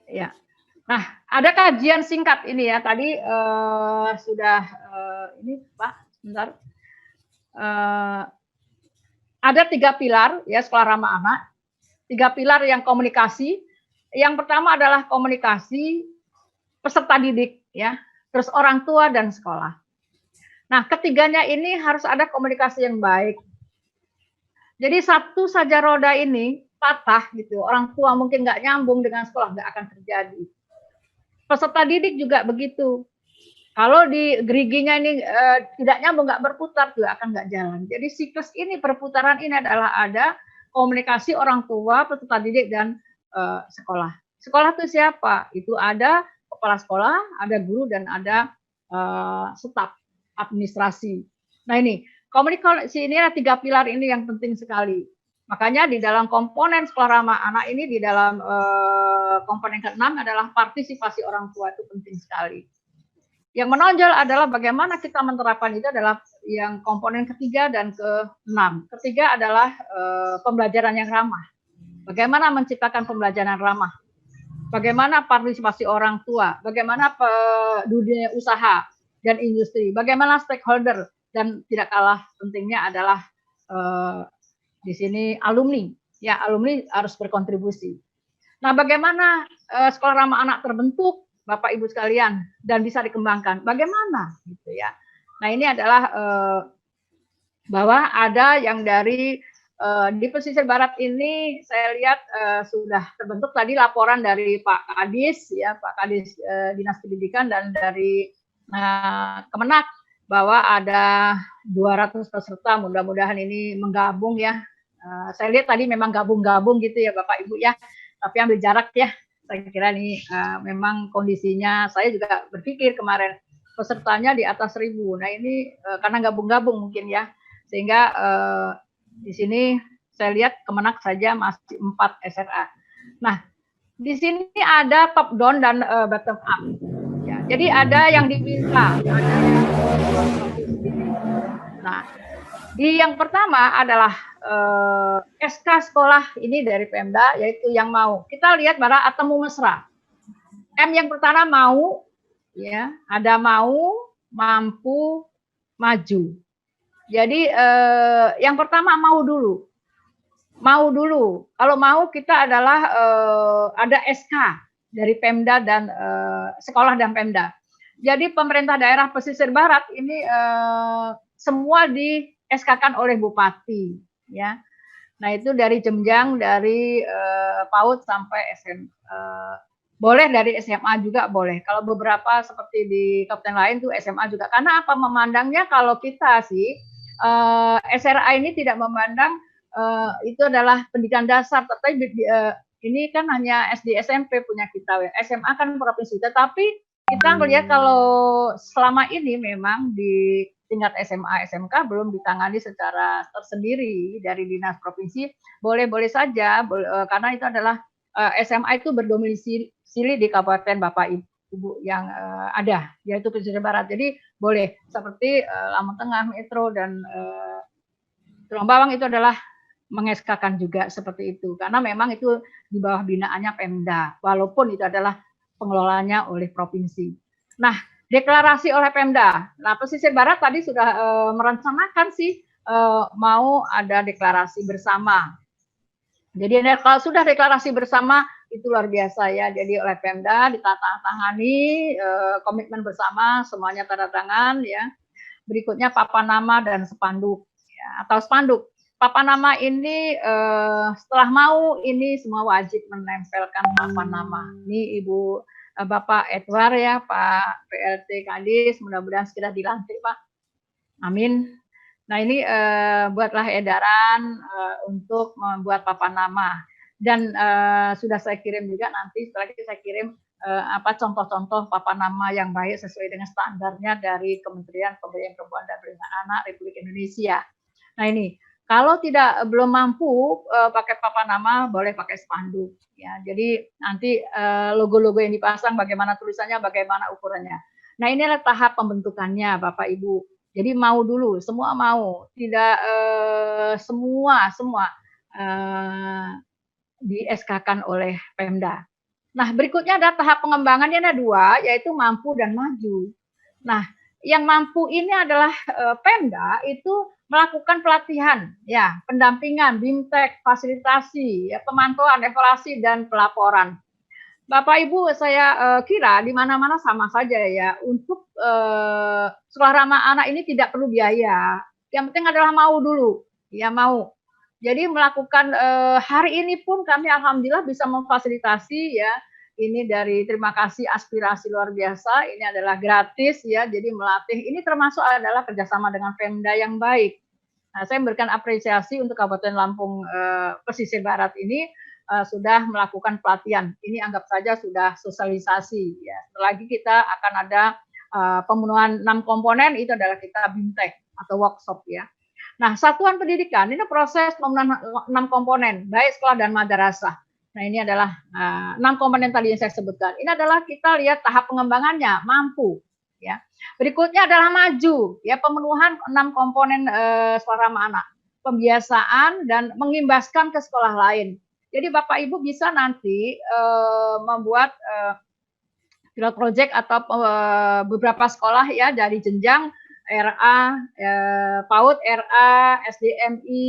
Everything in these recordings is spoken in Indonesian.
Ya. Nah, ada kajian singkat ini ya, tadi sudah ini Pak, sebentar. Ada 3 pilar ya sekolah ramah anak, 3 pilar yang komunikasi. Yang pertama adalah komunikasi peserta didik ya, terus orang tua dan sekolah. Nah, ketiganya ini harus ada komunikasi yang baik. Jadi satu saja roda ini patah gitu, orang tua mungkin nggak nyambung dengan sekolah, nggak akan terjadi. Peserta didik juga begitu. Kalau di geriginya ini tidak nyambung, nggak berputar juga akan nggak jalan. Jadi siklus ini, perputaran ini adalah ada komunikasi orang tua, peserta didik dan sekolah. Sekolah itu siapa? Itu ada kepala sekolah, ada guru dan ada staf administrasi. Nah ini komunikasi ini ada 3 pilar ini yang penting sekali. Makanya di dalam komponen sekolah ramah anak ini di dalam komponen ke-6 adalah partisipasi orang tua itu penting sekali. Yang menonjol adalah bagaimana kita menerapkan itu adalah yang komponen ketiga dan ke-6. Ketiga adalah pembelajaran yang ramah. Bagaimana menciptakan pembelajaran ramah? Bagaimana partisipasi orang tua? Bagaimana dunia usaha dan industri? Bagaimana stakeholder? Dan tidak kalah pentingnya adalah di sini alumni. Ya, alumni harus berkontribusi. Nah, bagaimana sekolah ramah anak terbentuk, Bapak Ibu sekalian, dan bisa dikembangkan? Bagaimana, gitu ya? Nah, ini adalah bahwa ada yang dari di pesisir barat ini saya lihat sudah terbentuk tadi laporan dari Pak Kadis, ya Pak Kadis Dinas Pendidikan dan dari Kemenak bahwa ada 200 peserta, mudah-mudahan ini menggabung ya. Saya lihat tadi memang gabung-gabung gitu ya Bapak Ibu ya, tapi ambil jarak ya. Saya kira ini memang kondisinya, saya juga berpikir kemarin pesertanya di atas 1.000. Nah ini karena gabung-gabung mungkin ya, sehingga di sini saya lihat Kemenak saja masih 4 SRA. Nah di sini ada top down dan bottom up. Ya, jadi ada yang diminta, ada yang nah di yang pertama adalah SK sekolah ini dari Pemda, yaitu yang mau. Kita lihat pada Atemu Mesra. M yang pertama mau, ya, ada mau, mampu, maju. Jadi yang pertama mau dulu. Mau dulu. Kalau mau kita adalah ada SK dari Pemda dan sekolah dan Pemda. Jadi pemerintah daerah pesisir barat ini semua di SK-kan oleh bupati, ya. Nah itu dari jenjang dari PAUD sampai boleh dari SMA juga boleh. Kalau beberapa seperti di kabupaten lain tuh SMA juga. Karena apa? Memandangnya kalau kita sih SRA ini tidak memandang itu adalah pendidikan dasar, tetapi ini kan hanya SD SMP punya kita, SMA kan provinsi. Tetapi kita melihat kalau selama ini memang di tingkat SMA, SMK belum ditangani secara tersendiri dari dinas provinsi. Boleh-boleh saja, karena itu adalah SMA itu berdomisili di Kabupaten Bapak Ibu yang ada, yaitu pesisir barat. Jadi boleh seperti Lampung Tengah, Metro dan Tulang Bawang itu adalah mengeskakan juga seperti itu, karena memang itu di bawah binaannya Pemda, walaupun itu adalah pengelolanya oleh provinsi. Nah, deklarasi oleh Pemda. Nah, pesisir barat tadi sudah merencanakan sih mau ada deklarasi bersama. Jadi kalau sudah deklarasi bersama itu luar biasa ya. Jadi oleh Pemda ditandatangani komitmen bersama, semuanya tanda tangan ya. Berikutnya papan nama dan spanduk ya, atau spanduk. Papan nama ini setelah mau ini semua wajib menempelkan papan nama. Ini Ibu Bapak Edward ya, Pak PLT Kadis, mudah-mudahan segera dilantik Pak. Amin. Nah ini buatlah edaran untuk membuat papan nama. Dan sudah saya kirim juga nanti, setelah itu saya kirim apa contoh-contoh papan nama yang baik sesuai dengan standarnya dari Kementerian Pemberdayaan Perempuan dan Perlindungan Anak Republik Indonesia. Nah ini kalau belum mampu pakai papan nama, boleh pakai spanduk. Ya, jadi nanti logo-logo yang dipasang, bagaimana tulisannya, bagaimana ukurannya. Nah inilah tahap pembentukannya, Bapak Ibu. Jadi mau dulu, semua mau, tidak semua di SK-kan oleh Pemda. Nah, berikutnya ada tahap pengembangannya ada 2, yaitu mampu dan maju. Nah, yang mampu ini adalah Pemda itu melakukan pelatihan, ya, pendampingan, bimtek, fasilitasi, ya, pemantauan, evaluasi, dan pelaporan. Bapak Ibu, saya kira di mana-mana sama saja ya. Untuk sekolah ramah anak ini tidak perlu biaya. Yang penting adalah mau dulu, ya mau. Jadi melakukan hari ini pun kami alhamdulillah bisa memfasilitasi ya. Ini dari terima kasih aspirasi luar biasa. Ini adalah gratis ya. Jadi melatih ini termasuk adalah kerjasama dengan Pemda yang baik. Nah, saya memberikan apresiasi untuk Kabupaten Lampung Pesisir Barat ini sudah melakukan pelatihan. Ini anggap saja sudah sosialisasi. Ya. Lagi kita akan ada pemenuhan 6 komponen, itu adalah kita bimtek atau workshop ya. Nah, satuan pendidikan ini proses pemenuhan 6 komponen, baik sekolah dan madrasah. Nah, ini adalah 6 komponen tadi yang saya sebutkan. Ini adalah kita lihat tahap pengembangannya, mampu. Ya. Berikutnya adalah maju, ya pemenuhan 6 komponen sekolah ramah anak, pembiasaan dan mengimbaskan ke sekolah lain. Jadi Bapak Ibu bisa nanti membuat pilot project atau beberapa sekolah ya dari jenjang RA, PAUD, RA, SDMI,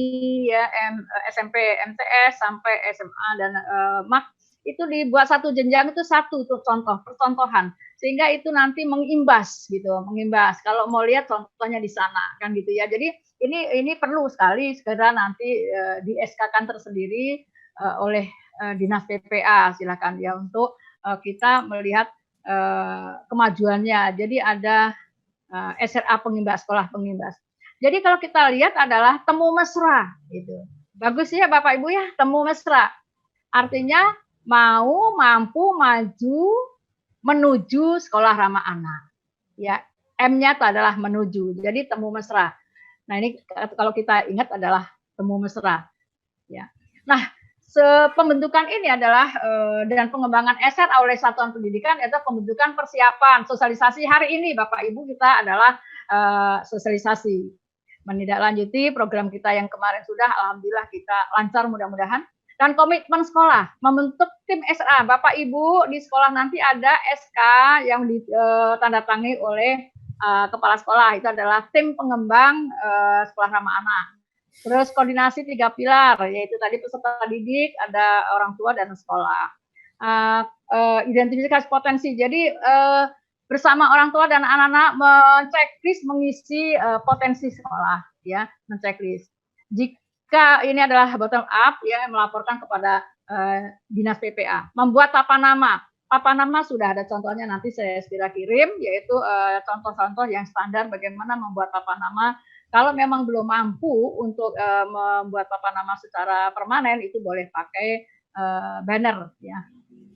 ya, SMP, MTS sampai SMA dan MAK itu dibuat satu jenjang itu satu tuh contoh percontohan sehingga itu nanti mengimbas gitu, mengimbas. Kalau mau lihat contohnya di sana kan gitu ya. Jadi ini perlu sekali segera nanti di SK-kan tersendiri oleh Dinas PPA silakan ya untuk kita melihat kemajuannya. Jadi ada SRA pengimbas, sekolah pengimbas. Jadi kalau kita lihat adalah temu mesra gitu. Bagus ya Bapak Ibu ya, temu mesra. Artinya mau, mampu, maju, menuju sekolah ramah anak. Ya, M-nya itu adalah menuju. Jadi temu mesra. Nah, ini kalau kita ingat adalah temu mesra. Ya. Nah, pembentukan ini adalah dan pengembangan SR oleh satuan pendidikan itu pembentukan persiapan sosialisasi hari ini Bapak Ibu kita adalah sosialisasi menindaklanjuti program kita yang kemarin sudah alhamdulillah kita lancar mudah-mudahan dan komitmen sekolah membentuk tim SRA Bapak Ibu di sekolah nanti ada SK yang ditandatangani oleh kepala sekolah itu adalah tim pengembang sekolah ramah anak. Terus koordinasi 3 pilar, yaitu tadi peserta didik, ada orang tua dan sekolah. Identifikasi potensi. Jadi bersama orang tua dan anak-anak menceklis mengisi potensi sekolah, ya, menceklis. Jika ini adalah bottom up, ya, melaporkan kepada Dinas PPA. Membuat papan nama. Papan nama sudah ada contohnya nanti saya segera kirim, yaitu contoh-contoh yang standar bagaimana membuat papan nama. Kalau memang belum mampu untuk membuat papan nama secara permanen, itu boleh pakai banner ya.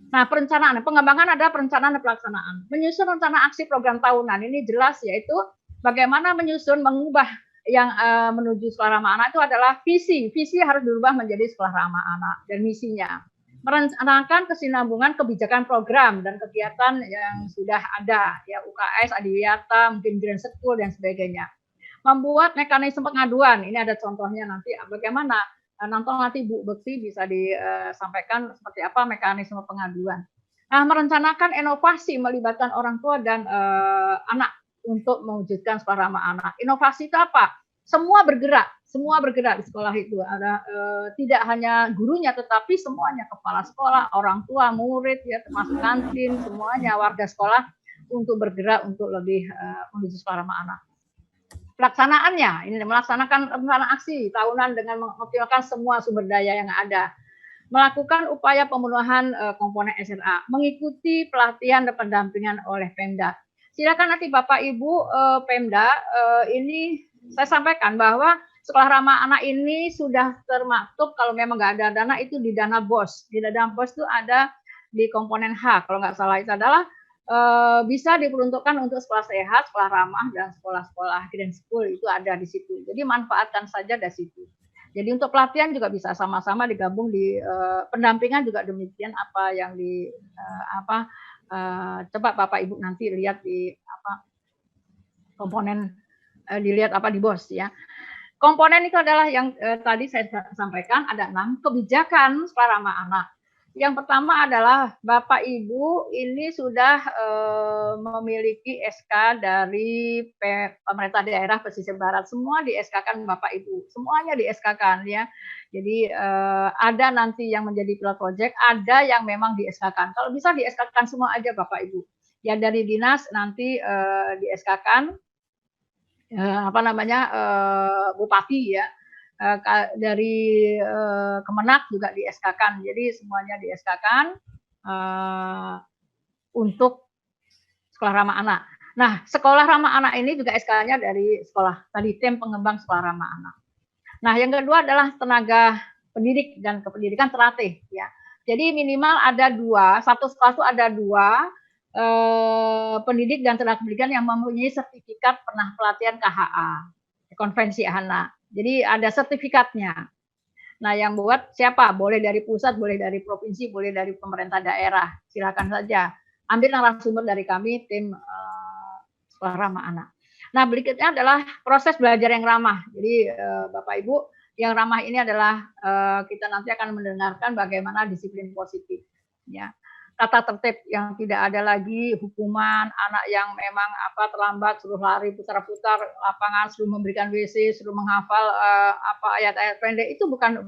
Nah, perencanaan, pengembangan ada perencanaan dan pelaksanaan. Menyusun rencana aksi program tahunan ini jelas yaitu bagaimana menyusun mengubah yang menuju sekolah ramah anak itu adalah visi. Visi harus berubah menjadi sekolah ramah anak dan misinya. Merencanakan kesinambungan kebijakan program dan kegiatan yang sudah ada ya UKS, Adiwiyata, mungkin Grand School dan sebagainya. Membuat mekanisme pengaduan. Ini ada contohnya nanti bagaimana nanti Bu Bekti bisa disampaikan seperti apa mekanisme pengaduan. Nah, merencanakan inovasi melibatkan orang tua dan anak untuk mewujudkan sekolah ramah anak. Inovasi itu apa? Semua bergerak di sekolah itu. Ada tidak hanya gurunya tetapi semuanya kepala sekolah, orang tua, murid ya termasuk kantin, semuanya warga sekolah untuk bergerak untuk lebih menuju sekolah ramah anak. Pelaksanaannya, ini melaksanakan rencana aksi tahunan dengan mengoptimalkan semua sumber daya yang ada. Melakukan upaya pemenuhan komponen SRA, mengikuti pelatihan dan pendampingan oleh Pemda. Silakan nanti Bapak Ibu Pemda ini saya sampaikan bahwa sekolah ramah anak ini sudah termaktub kalau memang nggak ada dana itu di dana BOS. Di dana BOS itu ada di komponen H kalau nggak salah itu adalah bisa diperuntukkan untuk sekolah sehat, sekolah ramah, dan sekolah-sekolah Grand School itu ada di situ. Jadi manfaatkan saja dari situ. Jadi untuk pelatihan juga bisa sama-sama digabung di pendampingan juga demikian apa yang di coba Bapak Ibu nanti lihat di komponen dilihat di BOS ya. Komponen itu adalah yang tadi saya sampaikan ada 6 kebijakan sekolah ramah anak. Yang pertama adalah Bapak Ibu ini sudah memiliki SK dari pemerintah daerah pesisir barat. Semua di SK-kan Bapak Ibu, semuanya di SK-kan ya. Jadi ada nanti yang menjadi pilot project, ada yang memang di SK-kan. Kalau bisa di SK-kan semua aja Bapak Ibu. Ya dari dinas nanti di SK-kan apa namanya bupati ya. Dari Kemenak juga di SK-kan, jadi semuanya di SK-kan untuk sekolah ramah anak. Nah, sekolah ramah anak ini juga SK-nya dari sekolah tadi tim pengembang sekolah ramah anak. Nah, yang kedua adalah tenaga pendidik dan kependidikan terlatih ya. Jadi minimal ada dua, satu sekolah itu ada dua pendidik dan tenaga pendidikan yang mempunyai sertifikat pernah pelatihan KHA, konvensi anak. Jadi ada sertifikatnya. Nah, yang buat siapa? Boleh dari pusat, boleh dari provinsi, boleh dari pemerintah daerah. Silakan saja. Ambil narasumber dari kami, tim sekolah ramah anak. Nah, berikutnya adalah proses belajar yang ramah. Jadi, Bapak Ibu, yang ramah ini adalah kita nanti akan mendengarkan bagaimana disiplin positif. Ya, tata tertib yang tidak ada lagi hukuman anak yang memang terlambat suruh lari putar-putar lapangan, suruh memberikan WC, suruh menghafal ayat-ayat pendek, itu bukan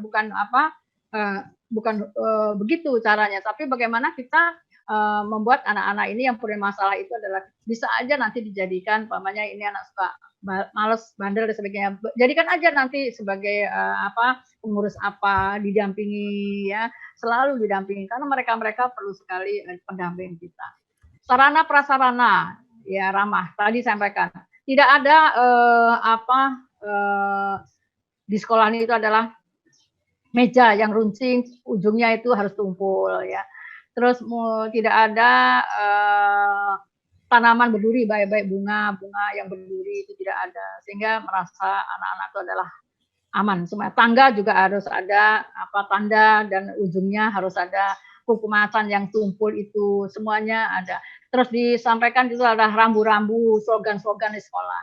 begitu caranya, tapi bagaimana kita membuat anak-anak ini yang punya masalah itu adalah bisa aja nanti dijadikan pamannya ini anak suka males, bandel dan sebagainya. Jadikan aja nanti sebagai pengurus didampingi ya, selalu didampingi karena mereka perlu sekali pendamping kita. Sarana prasarana ya ramah tadi sampaikan. Tidak ada di sekolah ini itu adalah meja yang runcing, ujungnya itu harus tumpul ya. Terus tidak ada tanaman berduri, baik-baik bunga yang berduri itu tidak ada, sehingga merasa anak-anak itu adalah aman. Semua tangga juga harus ada tanda dan ujungnya harus ada kuku macan yang tumpul itu, semuanya ada. Terus disampaikan itu ada rambu-rambu, slogan-slogan di sekolah.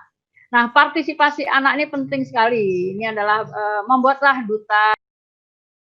Nah, partisipasi anak ini penting sekali. Ini adalah membuatlah duta